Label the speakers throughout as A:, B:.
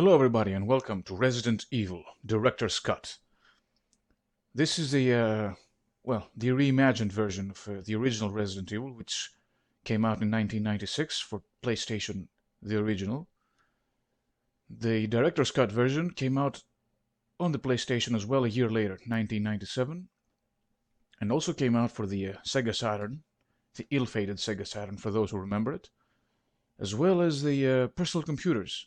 A: Hello everybody and welcome to Resident Evil Director's Cut. This is the reimagined version of the original Resident Evil, which came out in 1996 for PlayStation, the original. The Director's Cut version came out on the PlayStation as well a year later, 1997, and also came out for the Sega Saturn, the ill-fated Sega Saturn for those who remember it, as well as the personal computers.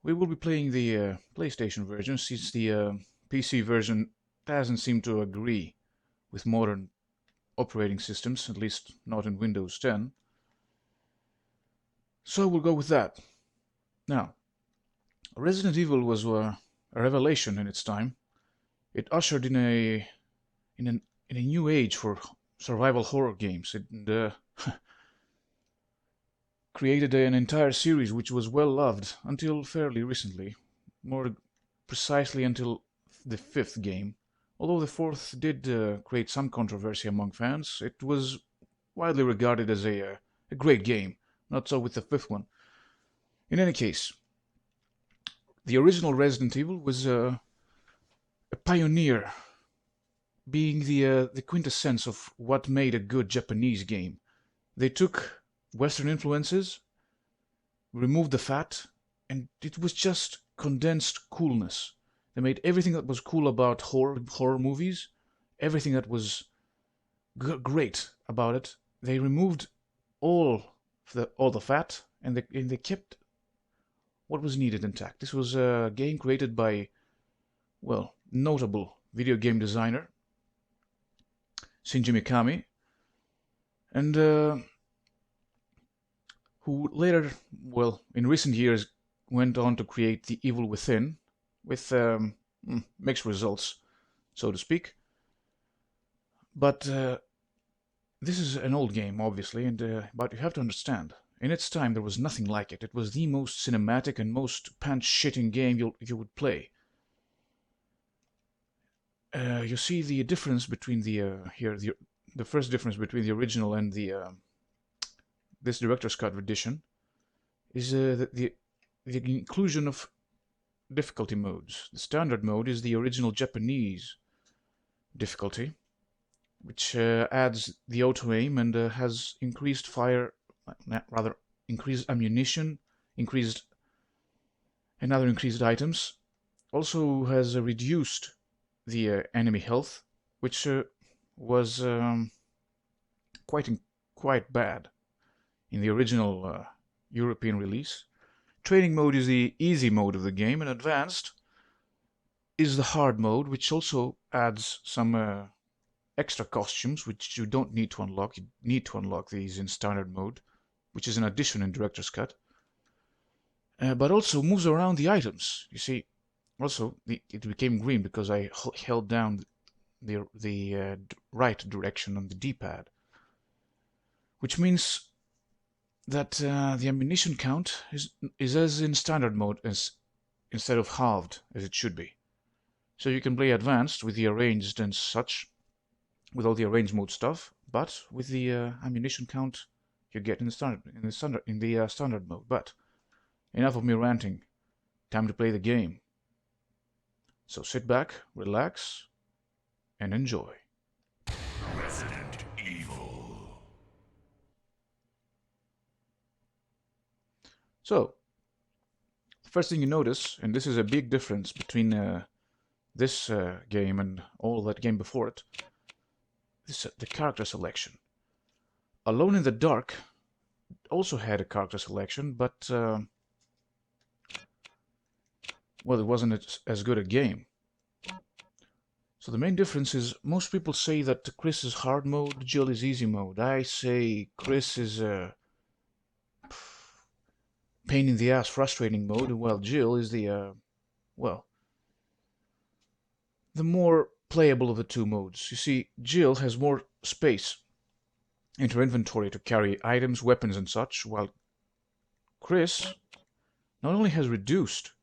A: We will be playing the PlayStation version since the PC version doesn't seem to agree with modern operating systems, at least not in Windows 10. So we'll go with that. Now, Resident Evil was a revelation in its time. It ushered in a new age for survival horror games. It created an entire series which was well loved until fairly recently, more precisely until the fifth game. Although the fourth did create some controversy among fans, it was widely regarded as a great game, not so with the fifth one. In any case, the original Resident Evil was a pioneer, being the quintessence of what made a good Japanese game. They took Western influences, removed the fat, and it was just condensed coolness. They made everything that was cool about horror movies, everything that was great about it. They removed all the fat, and they kept what was needed intact. This was a game created by, well, notable video game designer Shinji Mikami, and who later, well, in recent years, went on to create The Evil Within, with mixed results, so to speak. But this is an old game, obviously, but you have to understand, in its time there was nothing like it. It was the most cinematic and most pants-shitting game you would play. You see the difference between the first difference between the original and this director's cut edition is the inclusion of difficulty modes. The standard mode is the original Japanese difficulty, which adds the auto aim and has increased fire, rather increased ammunition, increased items. Also has reduced the enemy health, which was quite bad in the original European release. Training mode is the easy mode of the game, and advanced is the hard mode, which also adds some extra costumes which you don't need to unlock. You need to unlock these in standard mode, which is an addition in Director's Cut, but also moves around the items. You see, also it became green because I held down the right direction on the D-pad, which means that the ammunition count is as in standard mode as instead of halved as it should be. So you can play advanced with the arranged and such, with all the arranged mode stuff, but with the ammunition count you get in the standard mode. But enough of me ranting. Time to play the game. So sit back, relax, and enjoy.
B: Resident Evil.
A: So, the first thing you notice, and this is a big difference between this game and all that game before it, is the character selection. Alone in the Dark also had a character selection, but well, it wasn't as good a game. So the main difference is most people say that Chris is hard mode, Jill is easy mode. I say Chris is pain in the ass, frustrating mode, while Jill is the more playable of the two modes. You see, Jill has more space in her inventory to carry items, weapons, and such, while Chris not only has reduced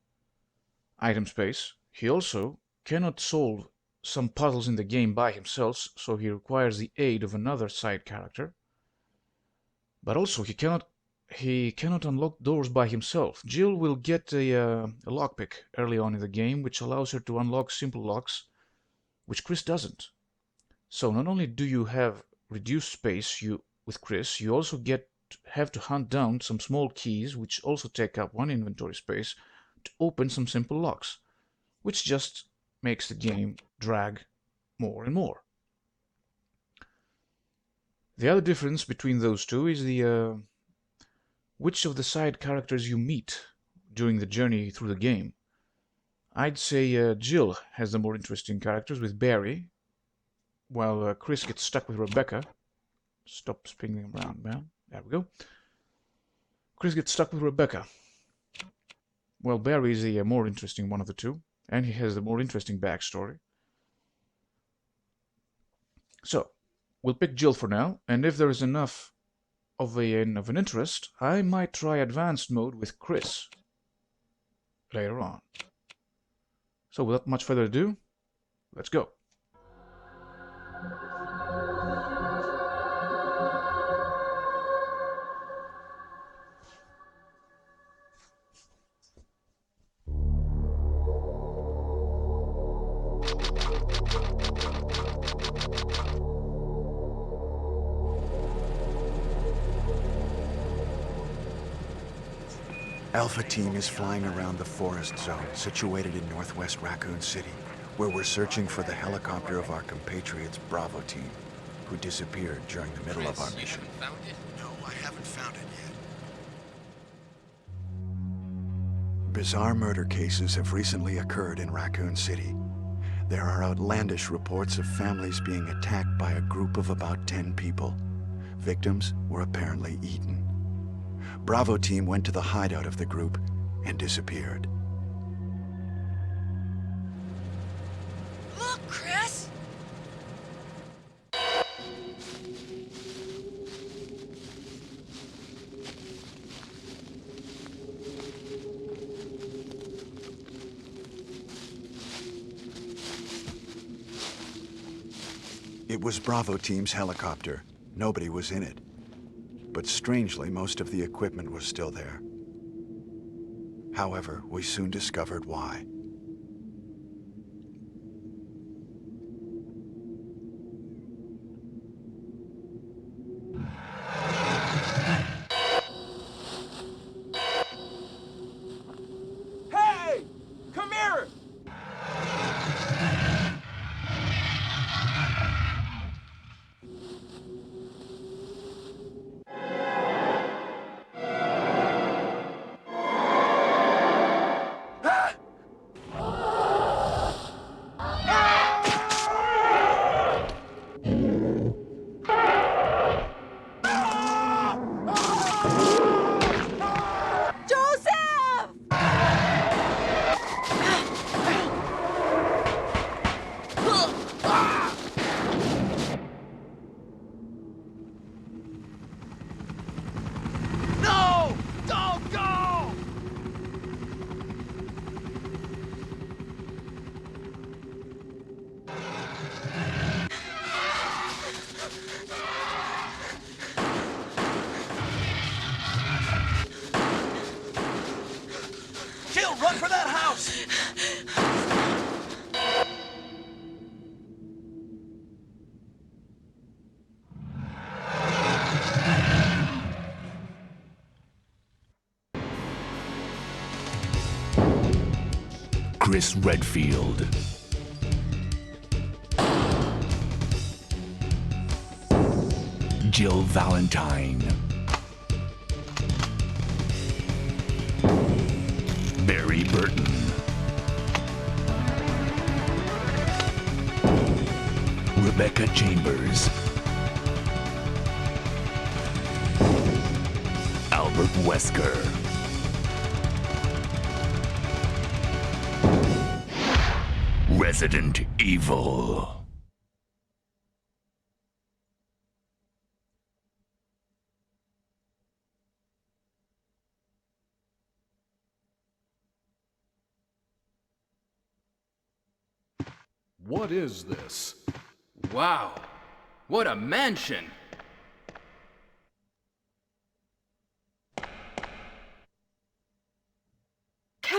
A: item space, he also cannot solve some puzzles in the game by himself, so he requires the aid of another side character. But also, he cannot he cannot unlock doors by himself. Jill will get a lockpick early on in the game, which allows her to unlock simple locks, which Chris doesn't. So not only do you have reduced space with Chris, you also have to hunt down some small keys, which also take up one inventory space, to open some simple locks, which just makes the game drag more and more. The other difference between those two is the which of the side characters you meet during the journey through the game. I'd say Jill has the more interesting characters with Barry, while Chris gets stuck with Rebecca. Stop spinning around, man. There we go. Chris gets stuck with Rebecca. Well, Barry is the more interesting one of the two, and he has the more interesting backstory. So, we'll pick Jill for now, and if there is enough of an interest, I might try advanced mode with Chris later on. So without much further ado, let's go.
C: Alpha Team is flying around the forest zone situated in northwest Raccoon City, where we're searching for the helicopter of our compatriots Bravo Team, who disappeared during the middle of our mission.
D: You haven't found it?
C: No, I haven't found it yet. Bizarre murder cases have recently occurred in Raccoon City. There are outlandish reports of families being attacked by a group of about 10 people. Victims were apparently eaten. Bravo Team went to the hideout of the group and disappeared.
D: Look, Chris!
C: It was Bravo Team's helicopter. Nobody was in it. But strangely, most of the equipment was still there. However, we soon discovered why.
E: Hey! Come here!
D: Joseph!
E: No! Don't go! Jill, run for that house!
B: Chris Redfield. Jill Valentine. Barry Burton. Rebecca Chambers. Albert Wesker. Resident Evil.
F: What is this? Wow, what a mansion!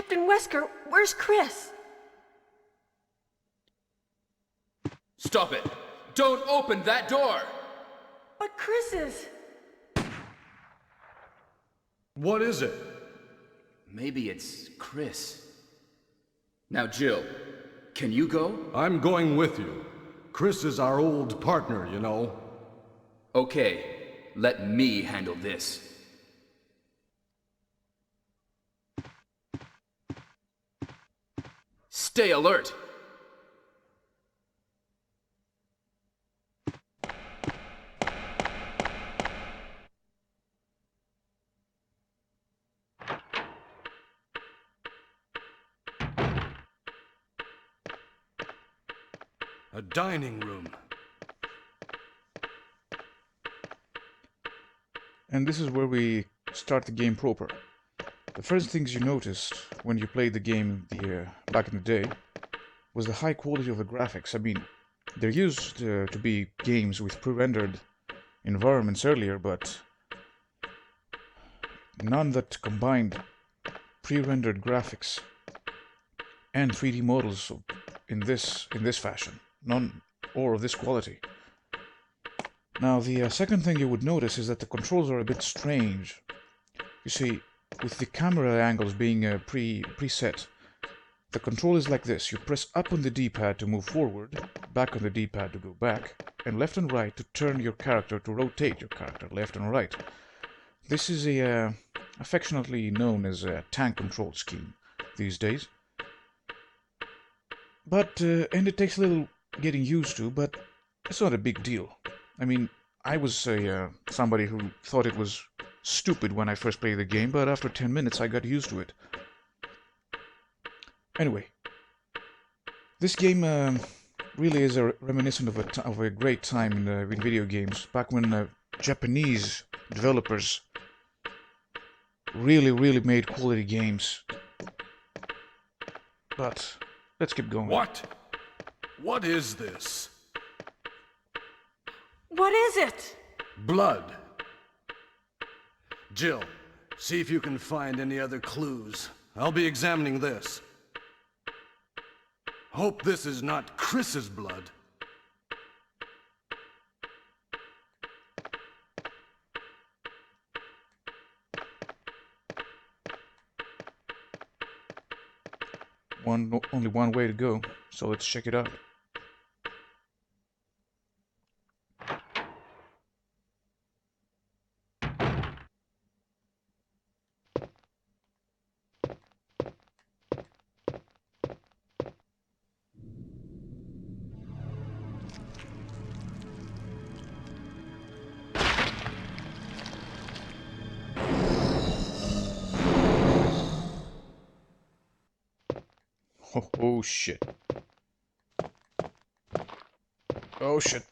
D: Captain Wesker, where's Chris?
F: Stop it! Don't open that door!
D: But Chris is...
F: What is it? Maybe it's Chris. Now, Jill, can you go?
G: I'm going with you. Chris is our old partner, you know.
F: Okay, let me handle this. Stay alert!
G: A dining room.
A: And this is where we start the game proper. The first things you noticed when you played the game back in the day was the high quality of the graphics. I mean, there used to be games with pre-rendered environments earlier, but none that combined pre-rendered graphics and 3D models in this fashion. None or of this quality. Now, the second thing you would notice is that the controls are a bit strange. You see, with the camera angles being preset, the control is like this. You press up on the D-pad to move forward, back on the D-pad to go back, and left and right to turn your character, to rotate your character left and right. This is affectionately known as a tank control scheme these days. But, and it takes a little getting used to, but it's not a big deal. I mean, I was somebody who thought it was stupid when I first played the game, but after 10 minutes I got used to it. Anyway, this game really is a reminiscent of a great time in video games, back when Japanese developers really made quality games. But let's keep going.
G: What? What is this?
D: What is it?
G: Blood. Jill, see if you can find any other clues. I'll be examining this. Hope this is not Chris's blood.
A: Only one way to go, so let's check it out. Oh shit. Oh shit.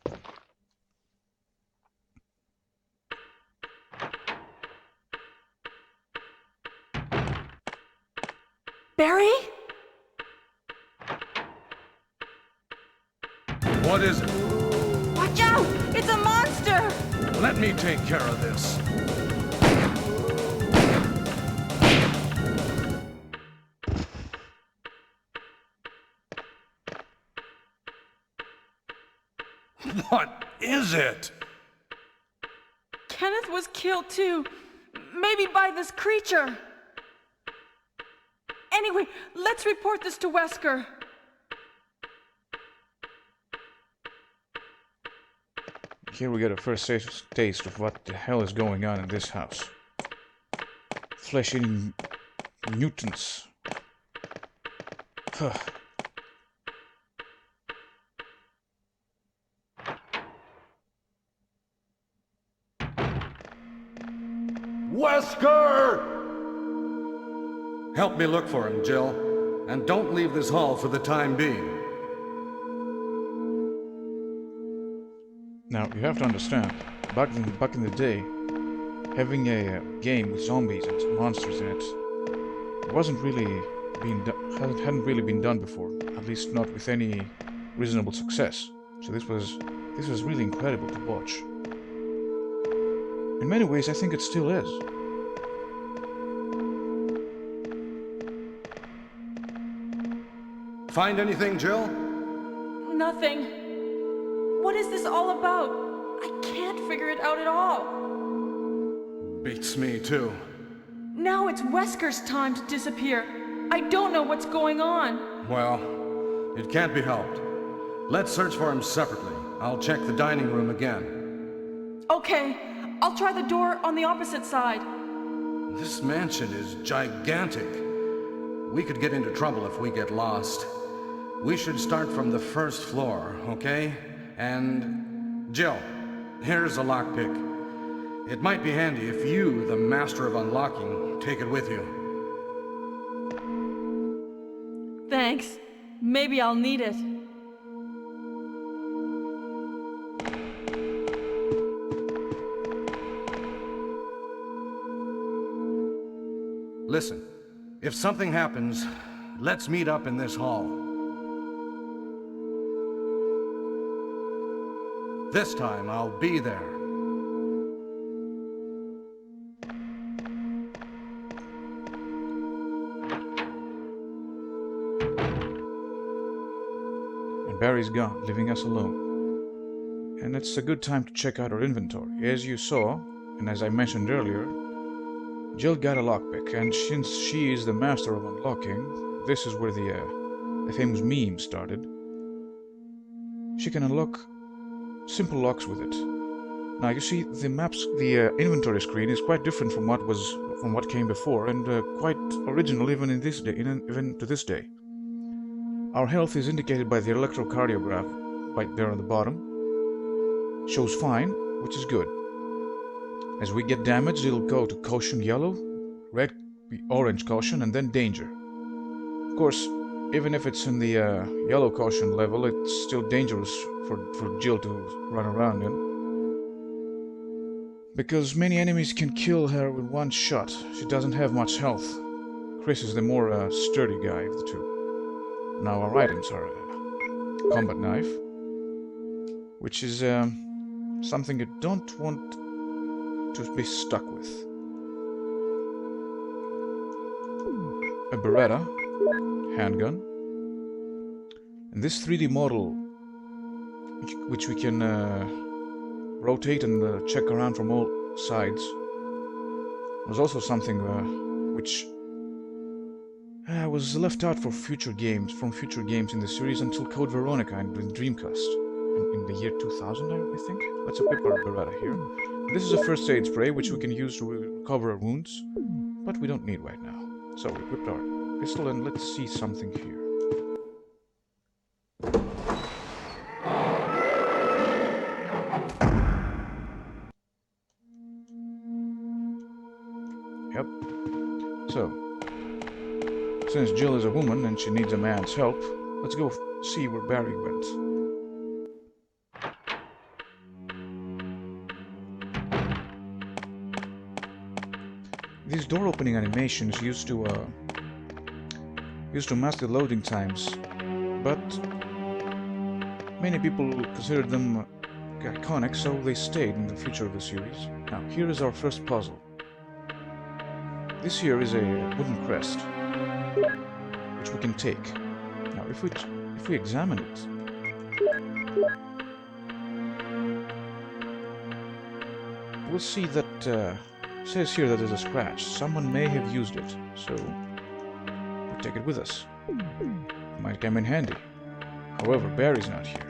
D: Barry?
G: What is it?
D: Watch out! It's a monster!
G: Let me take care of this. What is it?
D: Kenneth was killed too. Maybe by this creature. Anyway, let's report this to Wesker.
A: Here we get a first taste of what the hell is going on in this house. Flesh-eating mutants. Huh.
G: Wesker! Help me look for him, Jill. And don't leave this hall for the time being.
A: Now, you have to understand, back in the day, having a game with zombies and monsters in it wasn't really hadn't really been done before, at least not with any reasonable success. So this was really incredible to watch. In many ways, I think it still is.
G: Find anything, Jill?
D: Nothing. What is this all about? I can't figure it out at all.
G: Beats me, too.
D: Now it's Wesker's time to disappear. I don't know what's going on.
G: Well, it can't be helped. Let's search for him separately. I'll check the dining room again.
D: Okay, I'll try the door on the opposite side.
G: This mansion is gigantic. We could get into trouble if we get lost. We should start from the first floor, okay? And... Jill, here's a lockpick. It might be handy if you, the master of unlocking, take it with you.
D: Thanks. Maybe I'll need it.
G: Listen, if something happens, let's meet up in this hall. This time, I'll be there.
A: And Barry's gone, leaving us alone. And it's a good time to check out our inventory. As you saw, and as I mentioned earlier, Jill got a lockpick, and since she is the master of unlocking, this is where the famous meme started. She can unlock simple locks with it. Now you see the inventory screen is quite different from what came before, and quite original even even to this day. Our health is indicated by the electrocardiograph right there on the bottom. Shows fine, which is good. As we get damaged, it'll go to caution yellow, red, orange caution, and then danger. Of course, even if it's in the yellow caution level, it's still dangerous for Jill to run around in. Because many enemies can kill her with one shot. She doesn't have much health. Chris is the more sturdy guy of the two. Now our items are a combat knife, which is something you don't want to be stuck with. A Beretta, handgun, and this 3D model, which we can rotate and check around from all sides, was also something which was left out for future games, in the series until Code Veronica and Dreamcast in the year 2000, I think. Let's equip our Beretta here. This is a first aid spray which we can use to recover our wounds, but we don't need right now. So we equipped our pistol, and let's see something here. Yep. So, since Jill is a woman and she needs a man's help, let's go see where Barry went. These door opening animations used to mask the loading times, but many people considered them iconic, so they stayed in the future of the series. Now, here is our first puzzle. This here is a wooden crest, which we can take. Now, if we examine it, we'll see that it says here that there's a scratch. Someone may have used it, so we'll take it with us. It might come in handy. However, Barry's not here.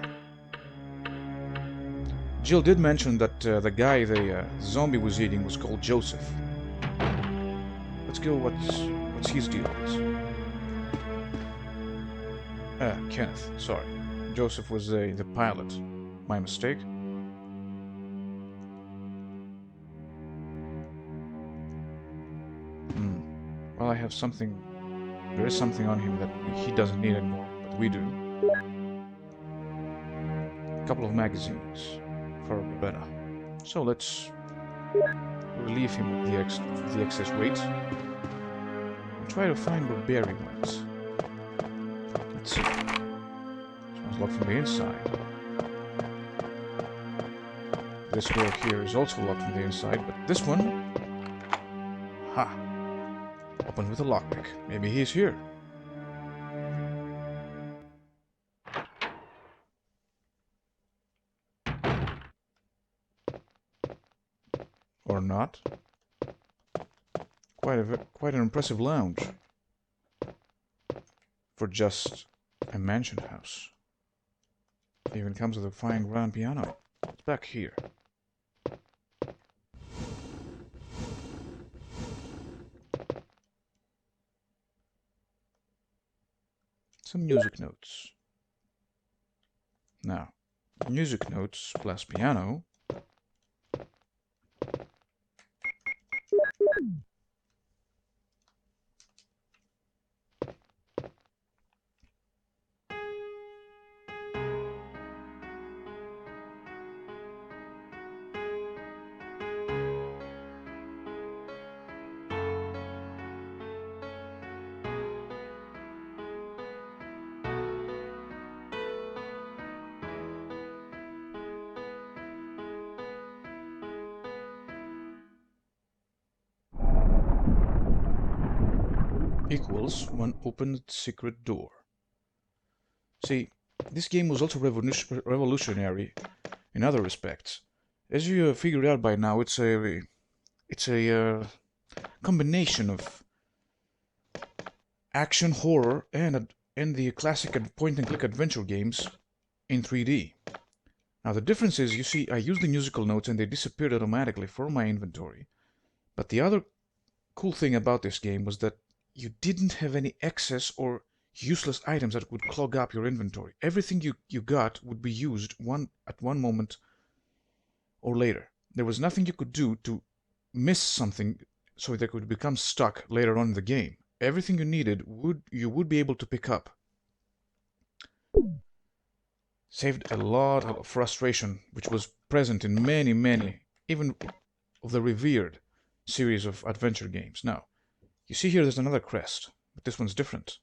A: Jill did mention that the guy the zombie was eating was called Joseph. Let's go what's his deal is. Kenneth, sorry. Joseph was the pilot. My mistake. Well, I have something... There is something on him that he doesn't need anymore, but we do. A couple of magazines for Beretta. So let's relieve him of the excess weight. And try to find where Barry went. Let's see. This one's locked from the inside. This door here is also locked from the inside, but this one... Ha! Open with a lockpick. Maybe he's here. not. Quite an impressive lounge for just a mansion house. It even comes with a fine grand piano. It's back here. Some music notes. Now, music notes plus piano. Equals one opened secret door. See, this game was also revolutionary in other respects. As you have figured out by now, it's a combination of action, horror, and the classic point-and-click adventure games in 3D. Now the difference is, you see, I used the musical notes and they disappeared automatically from my inventory. But the other cool thing about this game was that you didn't have any excess or useless items that would clog up your inventory. Everything you got would be used at one moment or later. There was nothing you could do to miss something so that it could become stuck later on in the game. Everything you needed you would be able to pick up. Saved a lot of frustration, which was present in many, even of the revered series of adventure games. Now, you see here there's another crest, but this one's different.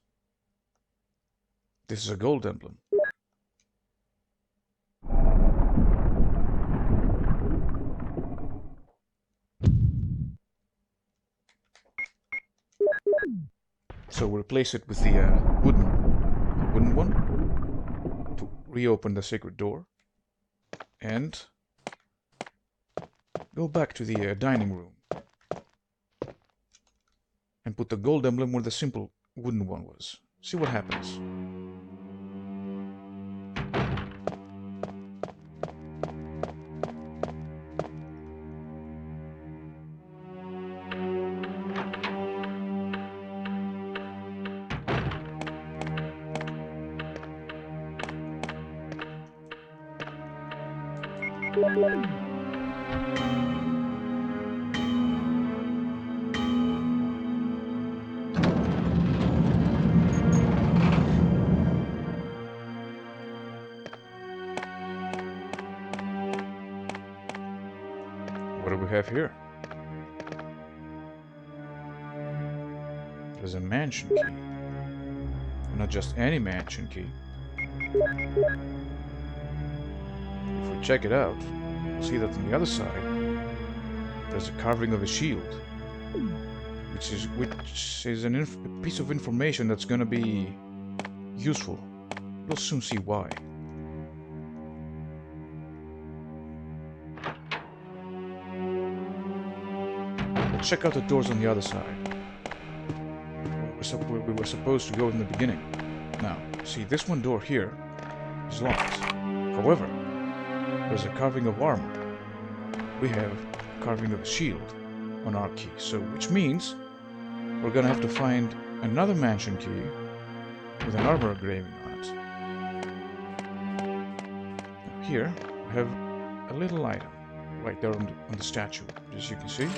A: This is a gold emblem. So we'll replace it with the wooden one to reopen the sacred door, and go back to the dining room and put the gold emblem where the simple wooden one was. See what happens. What do we have here? There's a mansion key. And not just any mansion key. If we check it out, we'll see that on the other side there's a carving of a shield, which is a piece of information that's going to be useful. We'll soon see why. Let's check out the doors on the other side. We were supposed to go in the beginning. Now, see, this one door here is locked. However, there's a carving of armor. We have a carving of a shield on our key, so which means we're gonna have to find another mansion key with an armor engraving on it. Now here, we have a little item right there on the statue, as you can see.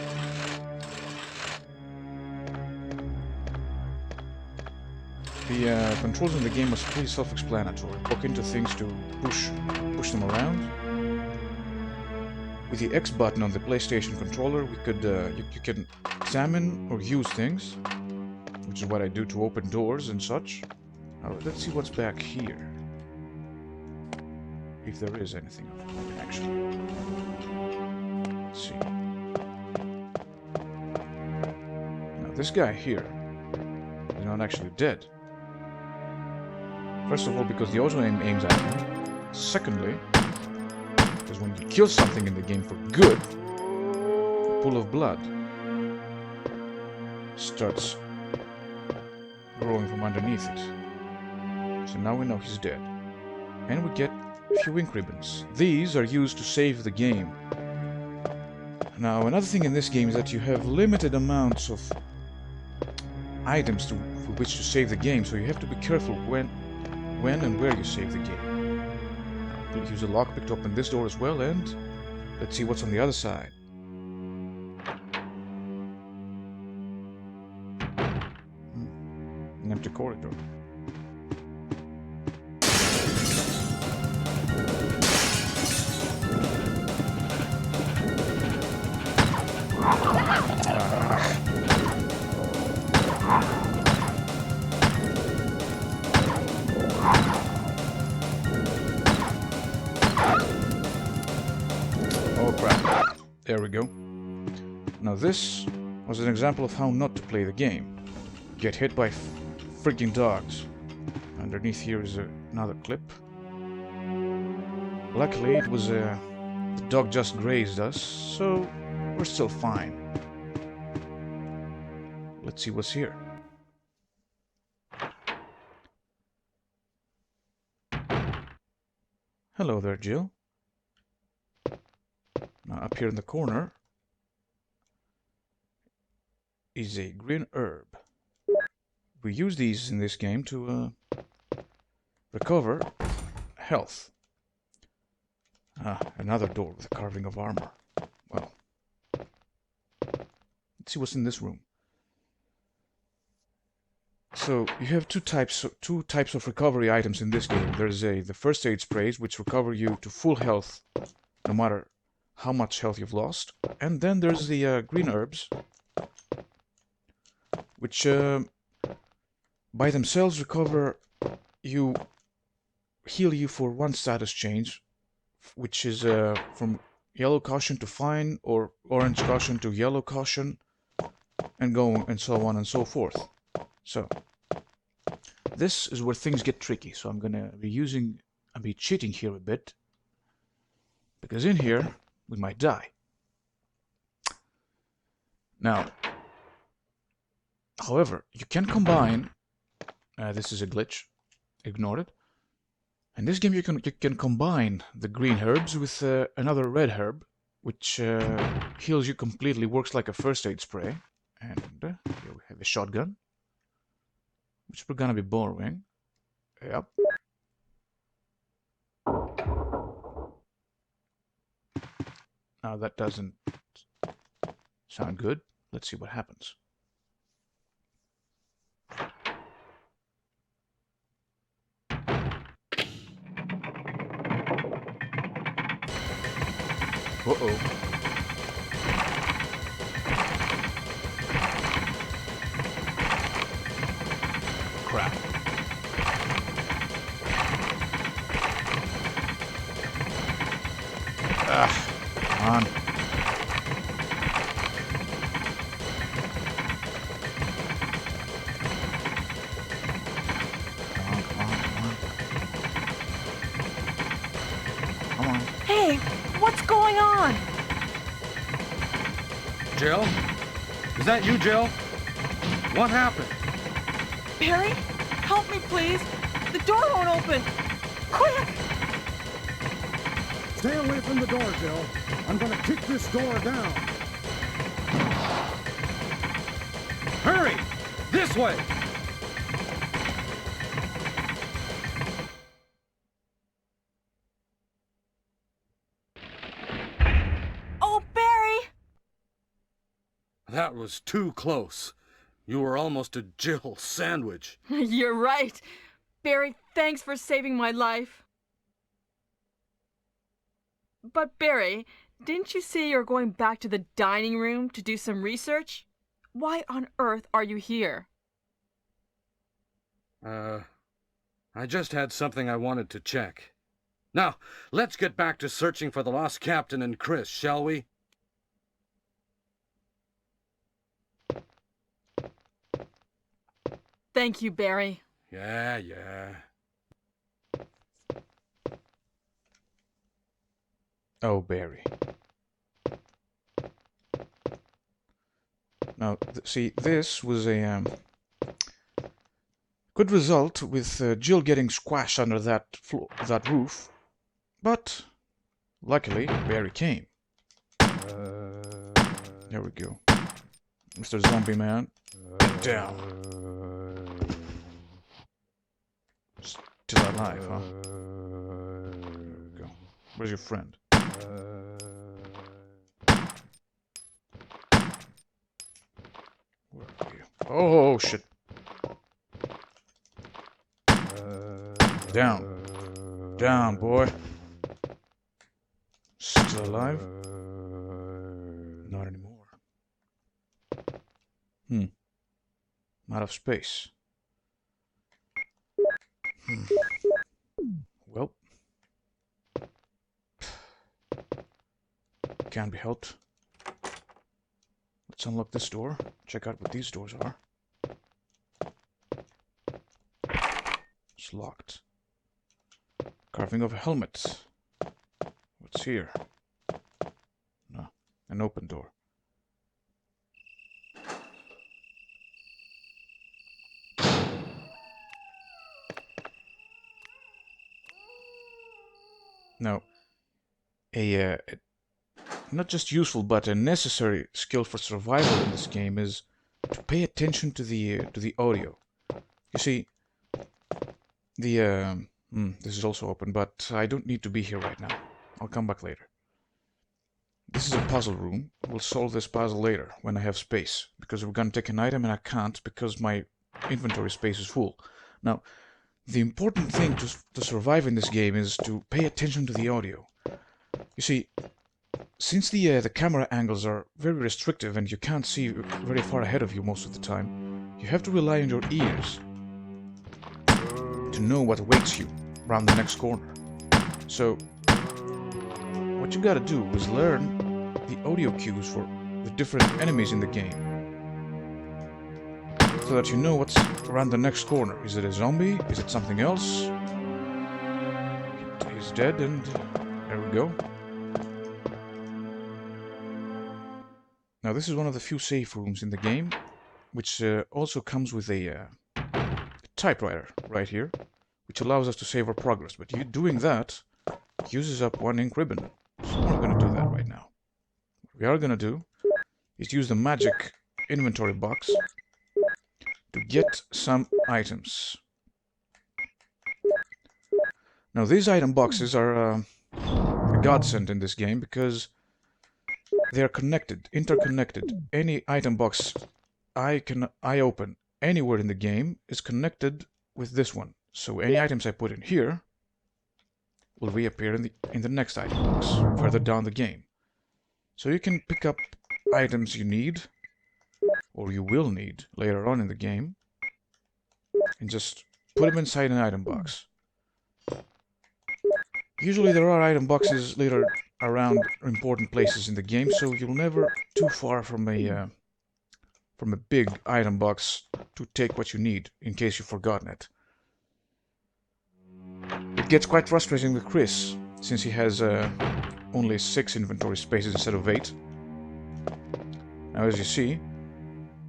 A: The controls in the game was pretty self-explanatory. Poke into things to push them around. With the X button on the PlayStation controller, we could you can examine or use things, which is what I do to open doors and such. Now let's see what's back here. If there is anything actually. Let's see. Now this guy here is not actually dead. First of all, because the auto-aim aims at him. Secondly, because when you kill something in the game for good, pool of blood starts growing from underneath it. So now we know he's dead. And we get a few ink ribbons. These are used to save the game. Now, another thing in this game is that you have limited amounts of items for which to save the game, so you have to be careful when and where you save the game. We'll use a lockpick to open this door as well, and let's see what's on the other side. An empty corridor. Oh crap. There we go. Now this was an example of how not to play the game. Get hit by freaking dogs. Underneath here is another clip. Luckily it was the dog just grazed us, so we're still fine. Let's see what's here. Hello there, Jill. Now up here in the corner is a green herb. We use these in this game to recover health. Another door with a carving of armor. Well, let's see what's in this room. So you have two types of recovery items in this game. There's the first aid sprays, which recover you to full health, no matter how much health you've lost. And then there's the green herbs, which by themselves heal you for one status change, which is from yellow caution to fine, or orange caution to yellow caution, and so on and so forth. So this is where things get tricky. So I'm gonna be cheating here a bit, because in here we might die. Now, however, you can combine. This is a glitch. Ignore it. In this game, you can combine the green herbs with another red herb, which heals you completely. Works like a first aid spray. And here we have a shotgun, which we're gonna be borrowing. Yep. Now that doesn't sound good. Let's see what happens. Uh-oh. Crap. Come on. Come on.
D: Hey, what's going on?
G: Jill? Is that you, Jill? What happened?
D: Barry, help me, please. The door won't open. Quick!
H: Stay away from the door, Jill. I'm gonna kick this door down.
G: Hurry! This way!
D: Oh, Barry!
G: That was too close. You were almost a Jill sandwich.
D: You're right. Barry, thanks for saving my life. But Barry, didn't you say you're going back to the dining room to do some research? Why on earth are you here?
G: I just had something I wanted to check. Now, let's get back to searching for the lost captain and Chris, shall we?
D: Thank you, Barry.
G: Yeah.
A: Oh, Barry. Now, see, this was a good result with Jill getting squashed under that roof, but luckily Barry came. There we go. Mr. Zombie Man, get down. Still alive, huh? There we go. Where's your friend? Where are you? Oh, shit. Down. Down, boy. Still alive? Not anymore. I'm out of space. Well. Can't be helped. Let's unlock this door. Check out what these doors are. It's locked. Carving of a helmet. What's here? No, an open door. Now, a not just useful but a necessary skill for survival in this game is to pay attention to the audio. You see, this is also open, but I don't need to be here right now. I'll come back later. This is a puzzle room. We'll solve this puzzle later when I have space, because we're gonna take an item and I can't because my inventory space is full. Now, the important thing to survive in this game is to pay attention to the audio. You see, since the camera angles are very restrictive and you can't see very far ahead of you most of the time, you have to rely on your ears to know what awaits you around the next corner. So, what you gotta do is learn the audio cues for the different enemies in the game, so that you know what's around the next corner. Is it a zombie? Is it something else? He's dead, and there we go. Now, this is one of the few safe rooms in the game, which also comes with a typewriter right here, which allows us to save our progress. But doing that uses up one ink ribbon, so we're not going to do that right now. What we are going to do is use the magic inventory box to get some items. Now, these item boxes are a godsend in this game because they are connected, interconnected. Any item box I open anywhere in the game is connected with this one. So any items I put in here will reappear in the next item box further down the game. So you can pick up items you need, or you will need later on in the game, and just put them inside an item box. Usually there are item boxes later around important places in the game, so you're never too far from a big item box to take what you need in case you've forgotten it. It gets quite frustrating with Chris, since he has only 6 inventory spaces instead of 8. Now, as you see,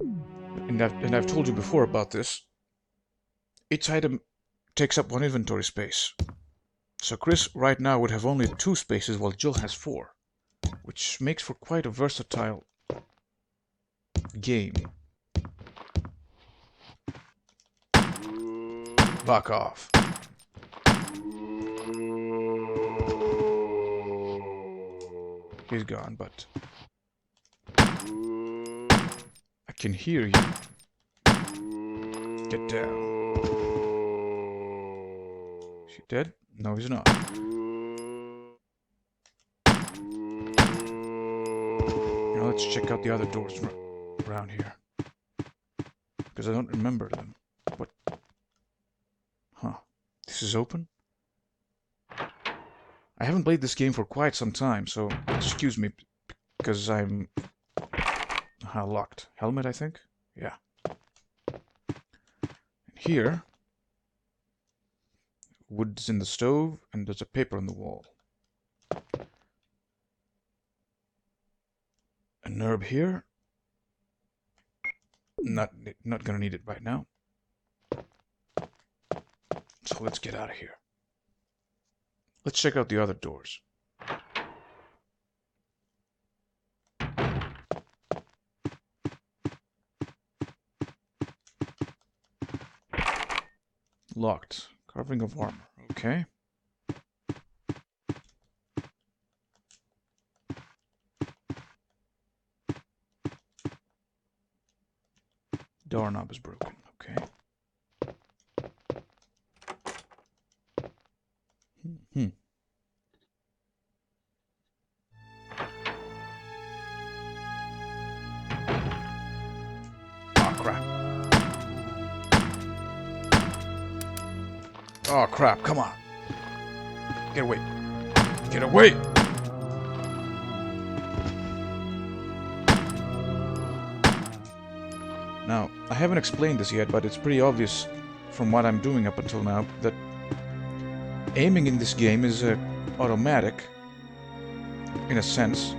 A: and I've told you before about this, each item takes up 1 inventory space. So Chris right now would have only 2 spaces while Jill has 4, which makes for quite a versatile game. Back off. He's gone, but I can hear you. Get down. Is he dead? No, he's not. Now let's check out the other doors around here, because I don't remember them. What? Huh. This is open? I haven't played this game for quite some time, so excuse me, because I'm locked. Helmet, I think? Yeah. And here, wood's in the stove, and there's a paper on the wall. An herb here. Not gonna need it right now. So let's get out of here. Let's check out the other doors. Locked. Carving of armor. Okay. Doorknob is broken. Okay. Oh, crap. Oh, crap. Come on. Get away. Get away! Now, I haven't explained this yet, but it's pretty obvious from what I'm doing up until now that aiming in this game is automatic, in a sense,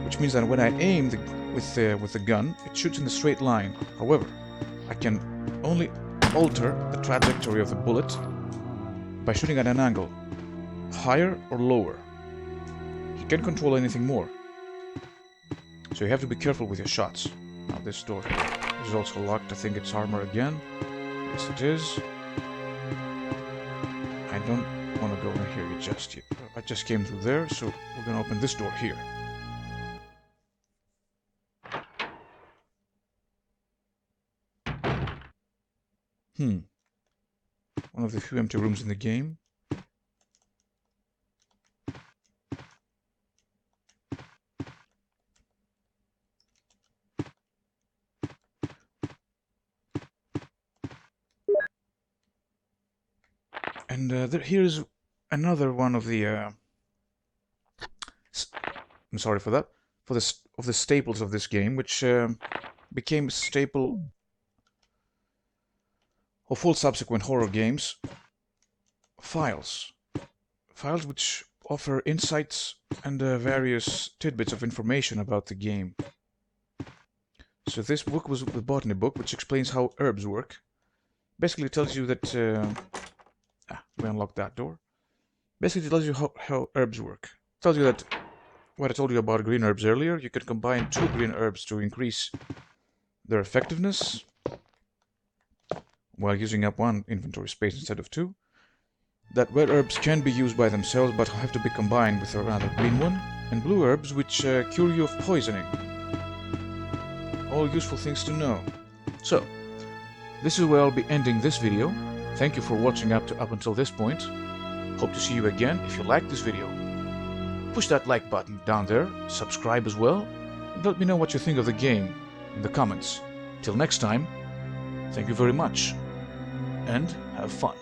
A: which means that when I aim with the gun, it shoots in a straight line. However, I can only alter the trajectory of the bullet by shooting at an angle, higher or lower. You can't control anything more, so you have to be careful with your shots. Now this door here is also locked. I think it's armor again. Yes, it is. I don't want to go in here just yet. I just came through there, so we're gonna open this door here. One of the few empty rooms in the game. And here's another one of the. I'm sorry for that. Of the staples of this game, which became a staple of all subsequent horror games. Files which offer insights and various tidbits of information about the game. So this book was the botany book, which explains how herbs work. Basically tells you that we unlocked that door. Basically tells you how herbs work. Tells you that what I told you about green herbs earlier, you can combine 2 green herbs to increase their effectiveness while using up 1 inventory space instead of 2. That red herbs can be used by themselves but have to be combined with another green one, and blue herbs which cure you of poisoning. All useful things to know. So, this is where I'll be ending this video. Thank you for watching up until this point. Hope to see you again if you liked this video. Push that like button down there, subscribe as well, and let me know what you think of the game in the comments. Till next time, thank you very much, and have fun.